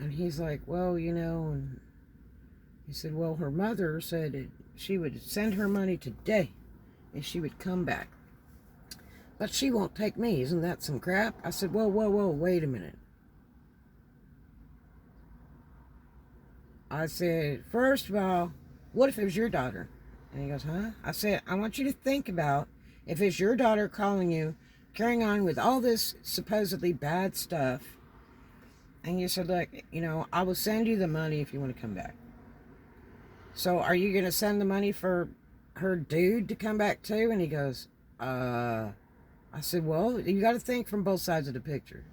And he's like, well, and he said, well, her mother said she would send her money today if she would come back. But she won't take me. Isn't that some crap? I said, whoa, whoa, whoa, wait a minute. I said, first of all, what if it was your daughter? And he goes, huh? I said, I want you to think about if it's your daughter calling you, carrying on with all this supposedly bad stuff, and you said, look, I will send you the money if you want to come back. So are you going to send the money for her dude to come back too? And he goes, I said, well, you got to think from both sides of the picture.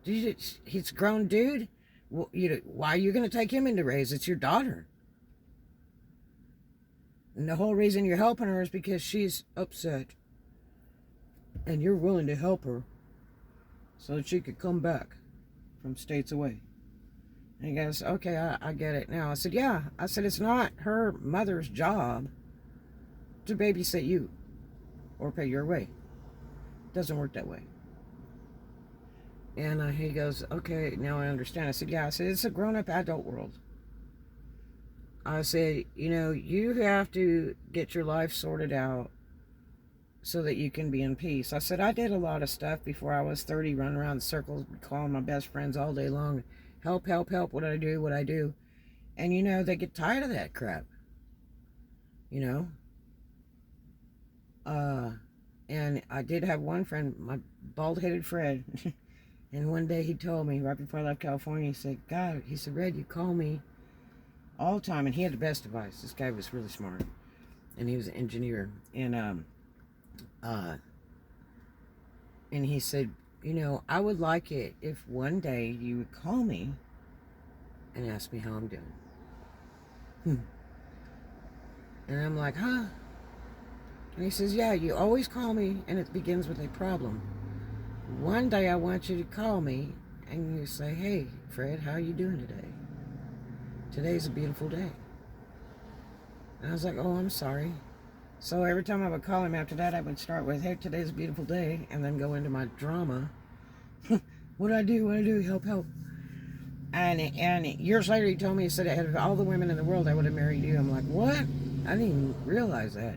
He's a grown dude. Well, why are you going to take him into raise? It's your daughter. And the whole reason you're helping her is because she's upset. And you're willing to help her so that she could come back from states away. And he goes, okay, I get it now. I said, yeah. I said, it's not her mother's job to babysit you or pay your way. It doesn't work that way. And he goes, okay, now I understand. I said, yeah. I said, it's a grown-up adult world. I said, you have to get your life sorted out so that you can be in peace. I said, I did a lot of stuff before I was 30, running around in circles, calling my best friends all day long. Help, help, help, what I do. And, they get tired of that crap. And I did have one friend, my bald-headed Fred, and one day he told me, right before I left California, he said, God, he said, Red, you call me all the time. And he had the best advice. This guy was really smart. And he was an engineer. And he said, I would like it if one day you would call me and ask me how I'm doing. And I'm like, huh? And he says, yeah, you always call me and it begins with a problem. One day I want you to call me and you say, hey, Fred, how are you doing today? Today's a beautiful day. And I was like, oh, I'm sorry. So every time I would call him after that, I would start with, hey, today's a beautiful day, and then go into my drama. What do I do? Help, help. And years later, he told me, he said, out of all the women in the world, I would have married you. I'm like, what? I didn't even realize that.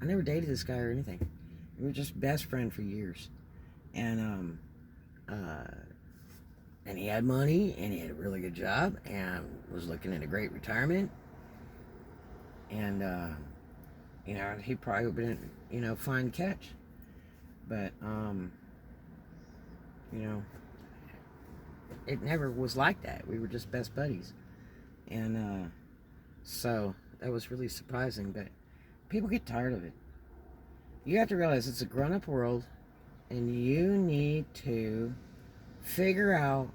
I never dated this guy or anything. We were just best friends for years. And he had money, and he had a really good job, and was looking at a great retirement. And, he probably would have been, fine catch. But, it never was like that. We were just best buddies. And, so that was really surprising, but people get tired of it. You have to realize it's a grown-up world, and you need to figure out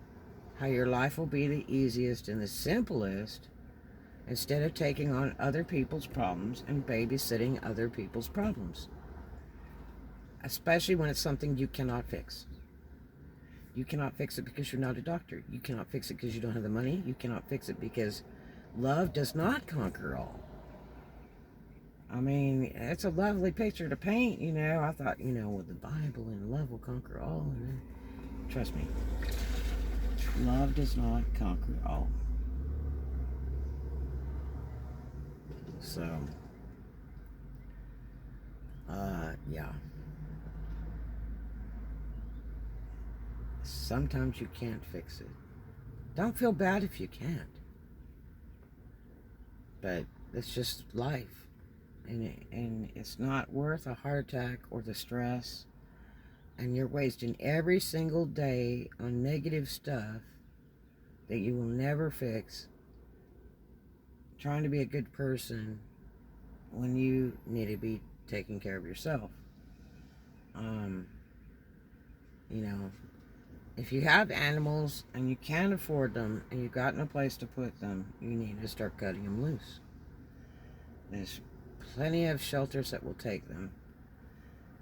how your life will be the easiest and the simplest instead of taking on other people's problems and babysitting other people's problems. Especially when it's something you cannot fix. You cannot fix it because you're not a doctor. You cannot fix it because you don't have the money. You cannot fix it because love does not conquer all. I mean, it's a lovely picture to paint, I thought, with the Bible and love will conquer all. Trust me, love does not conquer all. So, yeah. Sometimes you can't fix it. Don't feel bad if you can't. But it's just life. And it's not worth a heart attack or the stress. And you're wasting every single day on negative stuff that you will never fix, trying to be a good person when you need to be taking care of yourself. If you have animals and you can't afford them and you've got no place to put them, you need to start cutting them loose. There's plenty of shelters that will take them.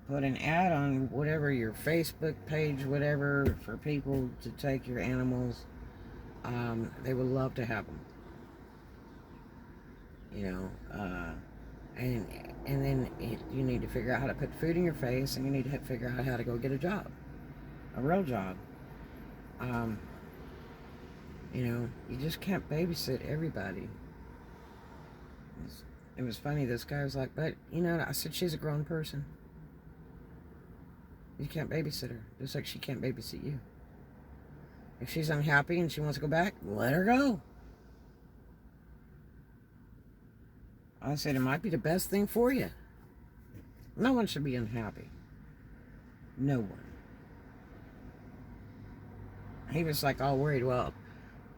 Put an ad on whatever, your Facebook page, whatever, for people to take your animals. They would love to have them. And then you need to figure out how to put food in your face, and you need to figure out how to go get a job, a real job. You just can't babysit everybody. It was funny. This guy was like, but, I said, she's a grown person. You can't babysit her, just like she can't babysit you. If she's unhappy and she wants to go back, let her go. I said, it might be the best thing for you. No one should be unhappy. No one. He was like all worried. Well,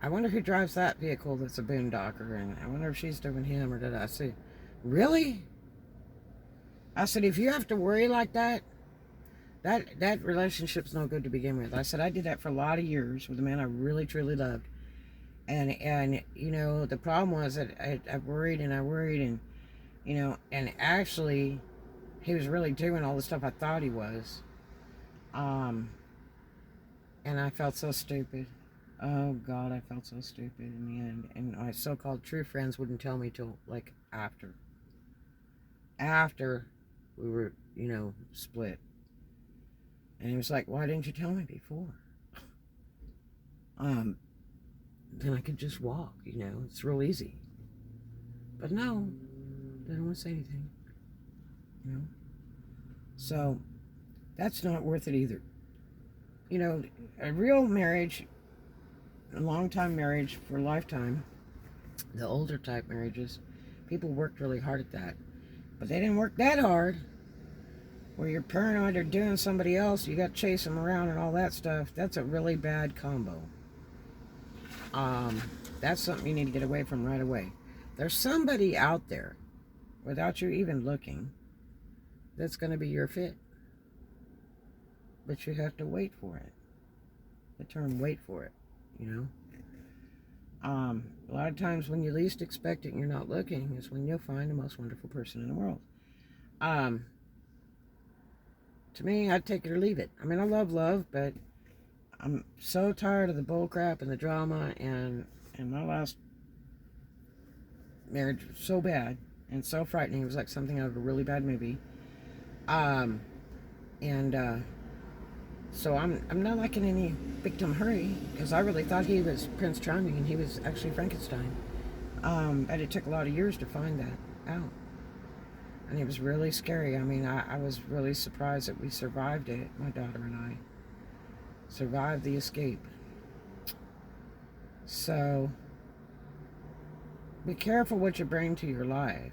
I wonder who drives that vehicle that's a boondocker, and I wonder if she's doing him or did I say, really? I said, if you have to worry like that, that relationship's no good to begin with. I said, I did that for a lot of years with a man I really, truly loved. And the problem was that I worried and I worried and actually he was really doing all the stuff I thought he was. And I felt so stupid. Oh, God, I felt so stupid in the end. And my so-called true friends wouldn't tell me till, like, after. After we were, split. And he was like, why didn't you tell me before? Then I could just walk, It's real easy. But no, they don't want to say anything, So, that's not worth it either. A real marriage, a long-time marriage for a lifetime, the older type marriages, people worked really hard at that. But they didn't work that hard. Where you're paranoid or doing somebody else, you got to chase them around and all that stuff. That's a really bad combo. That's something you need to get away from right away. There's somebody out there, without you even looking, that's going to be your fit. But you have to wait for it. The term wait for it, A lot of times when you least expect it and you're not looking is when you'll find the most wonderful person in the world. To me, I'd take it or leave it. I mean, I love love, but I'm so tired of the bull crap and the drama, and my last marriage was so bad and so frightening. It was like something out of a really bad movie. So I'm not like in any victim hurry, because I really thought he was Prince Charming and he was actually Frankenstein. But it took a lot of years to find that out. And it was really scary. I mean, I was really surprised that we survived it, my daughter and I. Survived the escape. So, be careful what you bring to your life.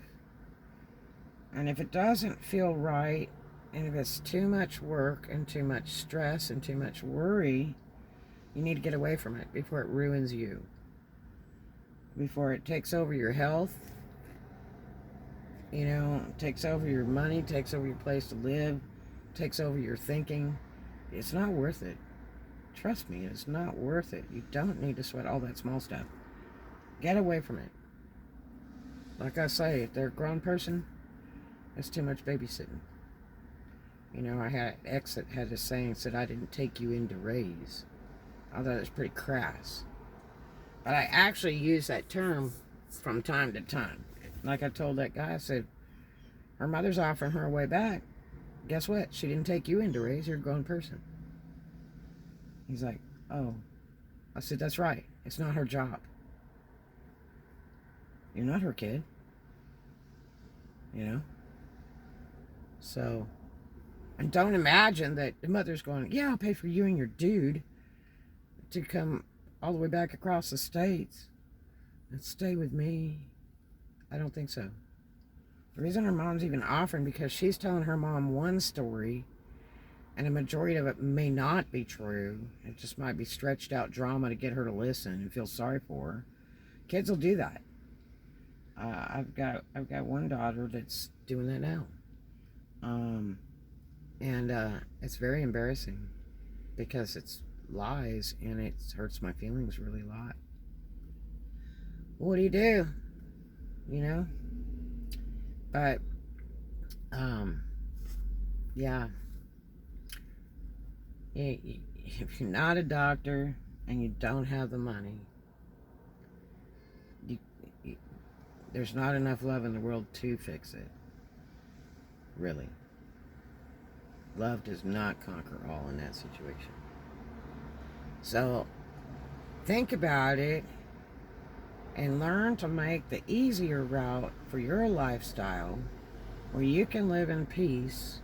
And if it doesn't feel right, and if it's too much work and too much stress and too much worry, you need to get away from it before it ruins you. Before it takes over your health, takes over your money, takes over your place to live, takes over your thinking. It's not worth it. Trust me, it's not worth it. You don't need to sweat all that small stuff. Get away from it. Like I say, if they're a grown person, it's too much babysitting. I had an ex that had a saying, said, I didn't take you in to raise. I thought it was pretty crass. But I actually use that term from time to time. Like I told that guy, I said, her mother's offering her a way back. Guess what? She didn't take you in to raise. You're a grown person. He's like, oh. I said, that's right. It's not her job. You're not her kid. So, and don't imagine that the mother's going, yeah, I'll pay for you and your dude to come all the way back across the states and stay with me. I don't think so. The reason her mom's even offering, because she's telling her mom one story, and a majority of it may not be true. It just might be stretched out drama to get her to listen and feel sorry for her. Kids will do that. I've got one daughter that's doing that now. It's very embarrassing because it's lies and it hurts my feelings really a lot. What do you do? But yeah, if you're not a doctor and you don't have the money, there's not enough love in the world to fix it. Really. Love does not conquer all in that situation. So, think about it and learn to make the easier route for your lifestyle where you can live in peace,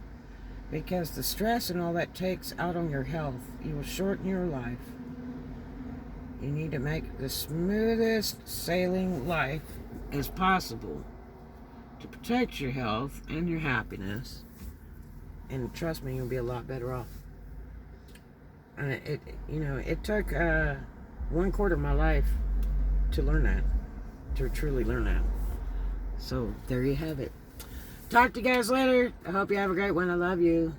because the stress and all that takes out on your health. You will shorten your life. You need to make the smoothest sailing life as possible to protect your health and your happiness. And trust me, you'll be a lot better off. And it took 1/4 of my life to learn that, to truly learn that. So there you have it. Talk to you guys later. I hope you have a great one. I love you.